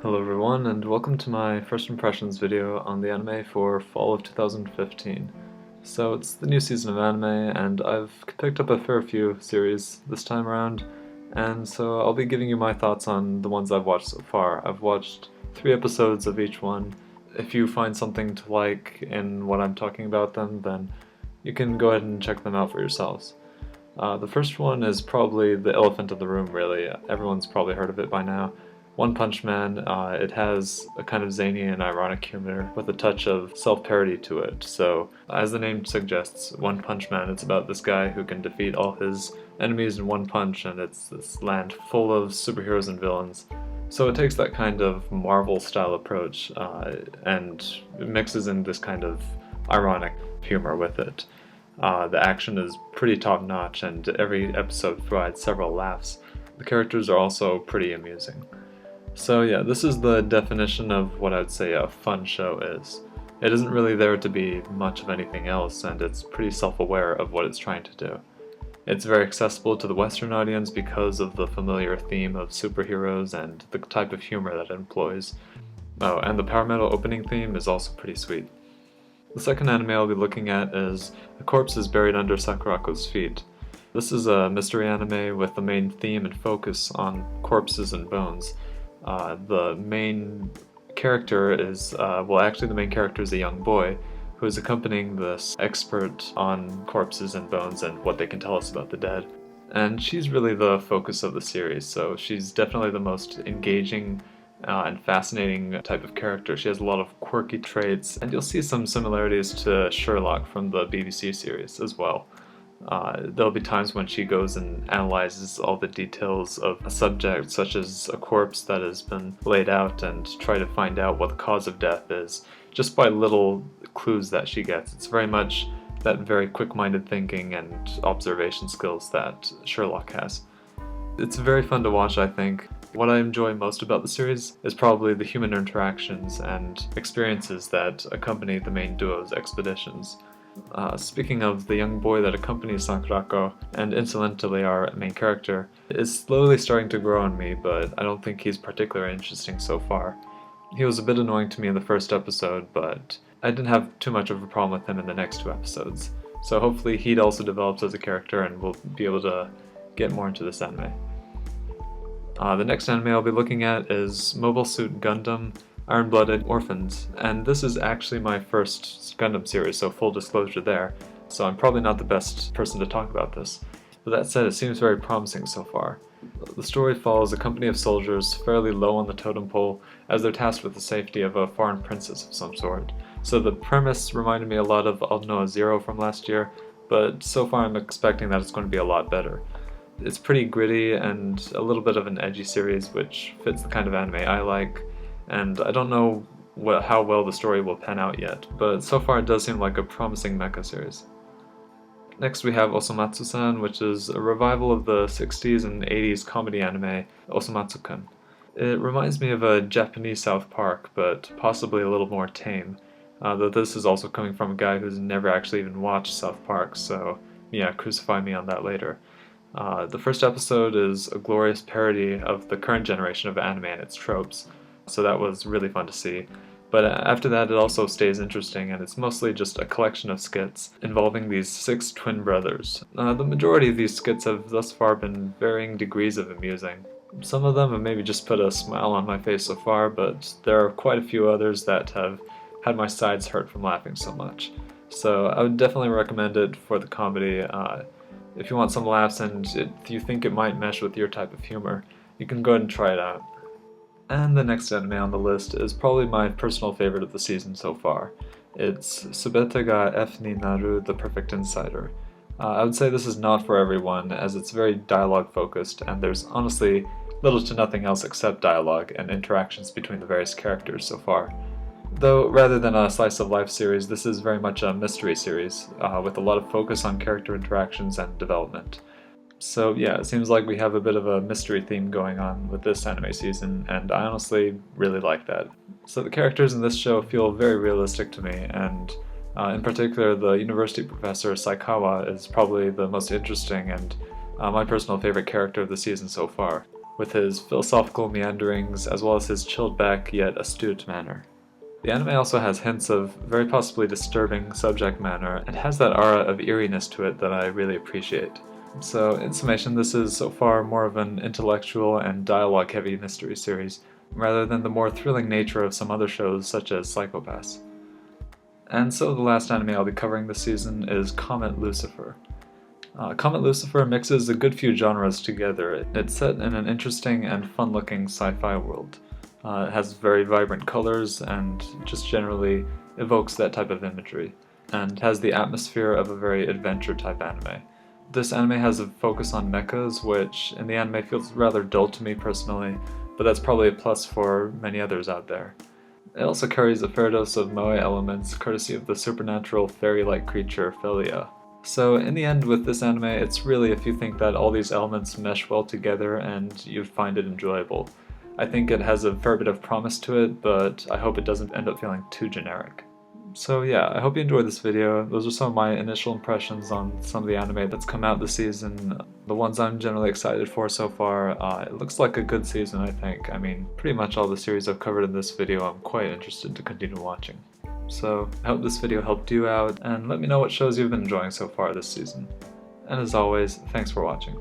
Hello everyone, and welcome to my first impressions video on the anime for fall of 2015. So it's the new season of anime, and I've picked up a fair few series this time around, and so I'll be giving you my thoughts on the ones I've watched so far. I've watched 3 episodes of each one. If you find something to like in what I'm talking about then you can go ahead and check them out for yourselves. The first one is probably the elephant in the room, really. Everyone's probably heard of it by now. One Punch Man. It has a kind of zany and ironic humor with a touch of self-parody to it. So, as the name suggests, One Punch Man, it's about this guy who can defeat all his enemies in one punch, and it's this land full of superheroes and villains. So it takes that kind of Marvel-style approach and it mixes in this kind of ironic humor with it. The action is pretty top-notch, and every episode provides several laughs. The characters are also pretty amusing. So yeah, this is the definition of what I'd say a fun show is. It isn't really there to be much of anything else, and it's pretty self-aware of what it's trying to do. It's very accessible to the Western audience because of the familiar theme of superheroes and the type of humor that it employs. Oh, and the power metal opening theme is also pretty sweet. The second anime I'll be looking at is A Corpse is Buried Under Sakurako's Feet. This is a mystery anime with the main theme and focus on corpses and bones. The main character is, the main character is a young boy who is accompanying this expert on corpses and bones and what they can tell us about the dead. And she's really the focus of the series, so she's definitely the most engaging and fascinating type of character. She has a lot of quirky traits, and you'll see some similarities to Sherlock from the BBC series as well. There'll be times when she goes and analyzes all the details of a subject, such as a corpse that has been laid out, and try to find out what the cause of death is, just by little clues that she gets. It's very much that very quick-minded thinking and observation skills that Sherlock has. It's very fun to watch, I think. What I enjoy most about the series is probably the human interactions and experiences that accompany the main duo's expeditions. Speaking of the young boy that accompanies Sakurako, and incidentally our main character, is slowly starting to grow on me, but I don't think he's particularly interesting so far. He was a bit annoying to me in the first episode, but I didn't have too much of a problem with him in the next 2 episodes. So hopefully he also develops as a character and we'll be able to get more into this anime. The next anime I'll be looking at is Mobile Suit Gundam Iron-Blooded Orphans, and this is actually my first Gundam series, so full disclosure there, so I'm probably not the best person to talk about this. But that said, it seems very promising so far. The story follows a company of soldiers fairly low on the totem pole as they're tasked with the safety of a foreign princess of some sort. So the premise reminded me a lot of Aldnoah Zero from last year, but so far I'm expecting that it's going to be a lot better. It's pretty gritty and a little bit of an edgy series, which fits the kind of anime I like. And I don't know how well the story will pan out yet, but so far it does seem like a promising mecha series. Next we have Osomatsu-san, which is a revival of the 60s and 80s comedy anime Osomatsu-kun. It reminds me of a Japanese South Park, but possibly a little more tame, though this is also coming from a guy who's never actually even watched South Park, so yeah, crucify me on that later. The first episode is a glorious parody of the current generation of anime and its tropes, so that was really fun to see. But after that it also stays interesting, and it's mostly just a collection of skits involving these 6 twin brothers. The majority of these skits have thus far been varying degrees of amusing. Some of them have maybe just put a smile on my face so far, but there are quite a few others that have had my sides hurt from laughing so much. So I would definitely recommend it for the comedy. If you want some laughs and if you think it might mesh with your type of humor, you can go ahead and try it out. And the next anime on the list is probably my personal favorite of the season so far. It's Subete ga F ni Naru, the Perfect Insider. I would say this is not for everyone, as it's very dialogue focused, and there's honestly little to nothing else except dialogue and interactions between the various characters so far. Though rather than a slice of life series, this is very much a mystery series, with a lot of focus on character interactions and development. So yeah, it seems like we have a bit of a mystery theme going on with this anime season, and I honestly really like that. So the characters in this show feel very realistic to me, and in particular the university professor Saikawa is probably the most interesting and my personal favorite character of the season so far. with his philosophical meanderings as well as his chilled back yet astute manner. The anime also has hints of very possibly disturbing subject matter and has that aura of eeriness to it that I really appreciate. So in summation, this is so far more of an intellectual and dialogue-heavy mystery series, rather than the more thrilling nature of some other shows such as Psycho-Pass. And so the last anime I'll be covering this season is Comet Lucifer. Comet Lucifer mixes a good few genres together. It's set in an interesting and fun-looking sci-fi world. It has very vibrant colors and just generally evokes that type of imagery, and has the atmosphere of a very adventure-type anime. This anime has a focus on mechas, which in the anime feels rather dull to me personally, but that's probably a plus for many others out there. It also carries a fair dose of moe elements, courtesy of the supernatural fairy-like creature Philia. So in the end with this anime, it's really if you think that all these elements mesh well together and you find it enjoyable. I think it has a fair bit of promise to it, but I hope it doesn't end up feeling too generic. So yeah, I hope you enjoyed this video. Those are some of my initial impressions on some of the anime that's come out this season. The ones I'm generally excited for so far. It looks like a good season, I think. I mean, pretty much all the series I've covered in this video I'm quite interested to continue watching. So I hope this video helped you out, and let me know what shows you've been enjoying so far this season. And as always, thanks for watching.